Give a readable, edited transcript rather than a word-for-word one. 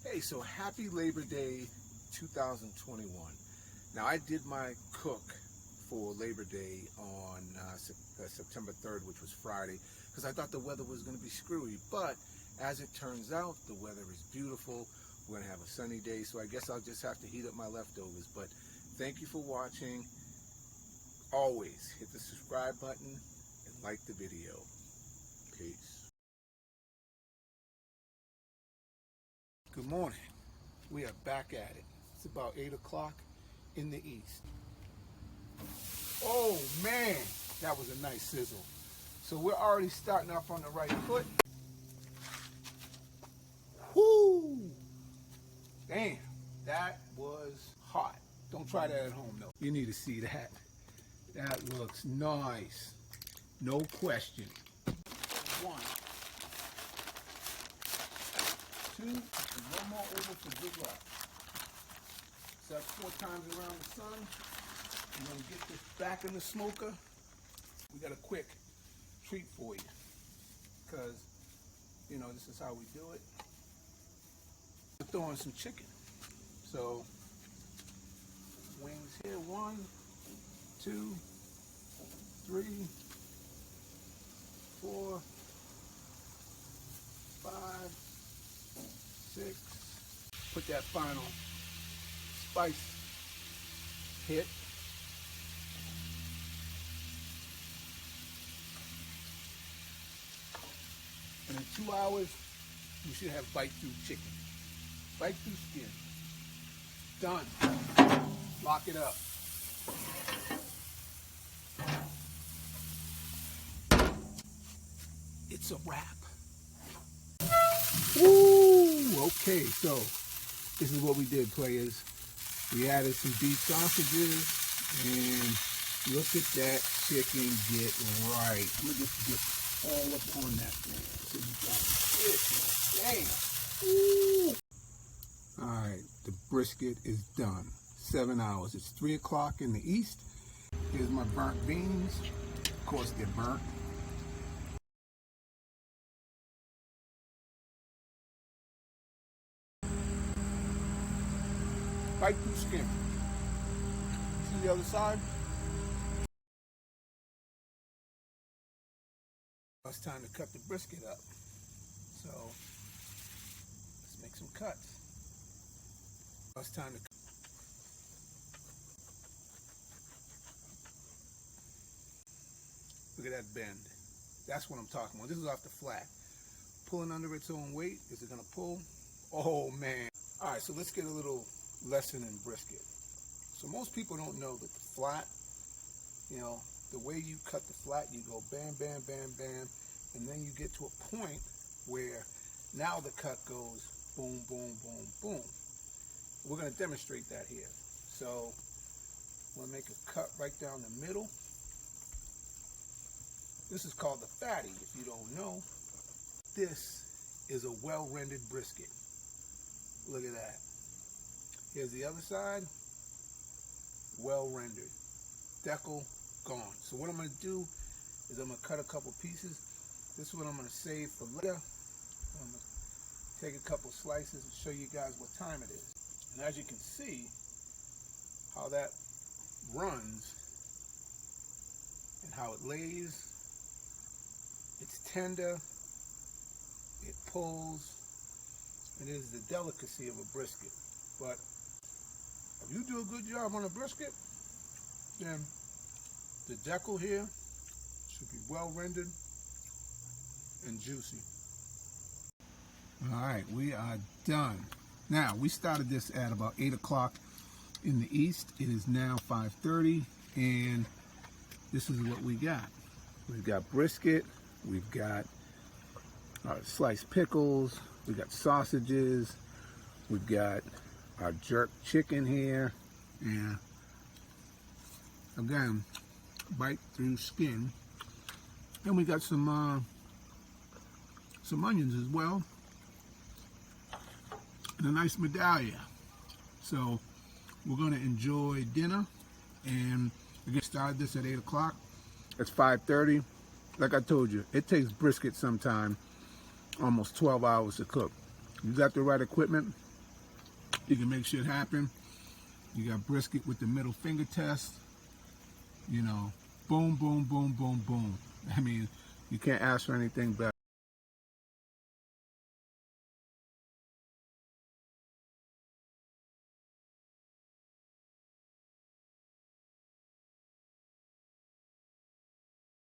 Hey, so happy Labor Day 2021. Now, I did my cook for Labor Day on September 3rd, which was Friday, because I thought the weather was going to be screwy. But as it turns out, the weather is beautiful. We're going to have a sunny day, so I guess I'll just have to heat up my leftovers. But thank you for watching. Always hit the subscribe button and like the video. Peace. Good morning. We are back at it. It's about 8 o'clock in the east. Oh man, that was a nice sizzle. So we're already starting off on the right foot. Whoo! Damn, that was hot. Don't try that at home though. You need to see that. That looks nice. No question. 1, 2, and one more over for good luck. Set 4 times around the sun. I'm gonna get this back in the smoker. We got a quick treat for you, because you know this is how we do it. We're throwing some chicken. So wings here, 1, 2, 3, 4, 5, 6. Put that final spice hit. And in 2 hours, you should have bite-through chicken. Bite-through skin. Done. Lock it up. It's a wrap. Woo! Okay, so this is what we did, players. We added some beef sausages, and look at that chicken get right. Let me just get all up on that thing. So you got it. Damn. All right, the brisket is done. 7 hours. It's 3 o'clock in the east. Here's my burnt beans. Of course, they're burnt. Bite through skin. See the other side? It's time to cut the brisket up. So let's make some cuts. It's time to. Look at that bend. That's what I'm talking about. This is off the flat. Pulling under its own weight. Is it gonna pull? Oh man. All right, so let's get a little lesson in brisket. So most people don't know that the flat, you know, the way you cut the flat, you go bam, bam, bam, bam, and then you get to a point where now the cut goes boom, boom, boom, boom. We're going to demonstrate that here. So we'll make a cut right down the middle. This is called the fatty, if you don't know. This is a well-rendered brisket. Look at that. Here's the other side. Well rendered. Decal gone. So what I'm going to do is I'm going to cut a couple pieces. This is what I'm going to save for later. I'm going to take a couple slices and show you guys what time it is. And as you can see how that runs and how it lays. It's tender. It pulls. It is the delicacy of a brisket. But if you do a good job on a brisket, then the decal here should be well rendered and juicy. All right, we are done. Now, we started this at about 8 o'clock in the east. It is now 5:30, and this is what we got. We've got brisket, we've got our sliced pickles, we've got sausages, we've got our jerk chicken here, and again, bite through skin. And we got some onions as well, and a nice medallion. So we're going to enjoy dinner, and we get started this at 8 o'clock. It's 5:30. Like I told you, it takes brisket sometime almost 12 hours to cook. You got the right equipment, You can make shit happen. You got brisket with the middle finger test. You know, boom, boom, boom, boom, boom. I mean, you can't ask for anything better.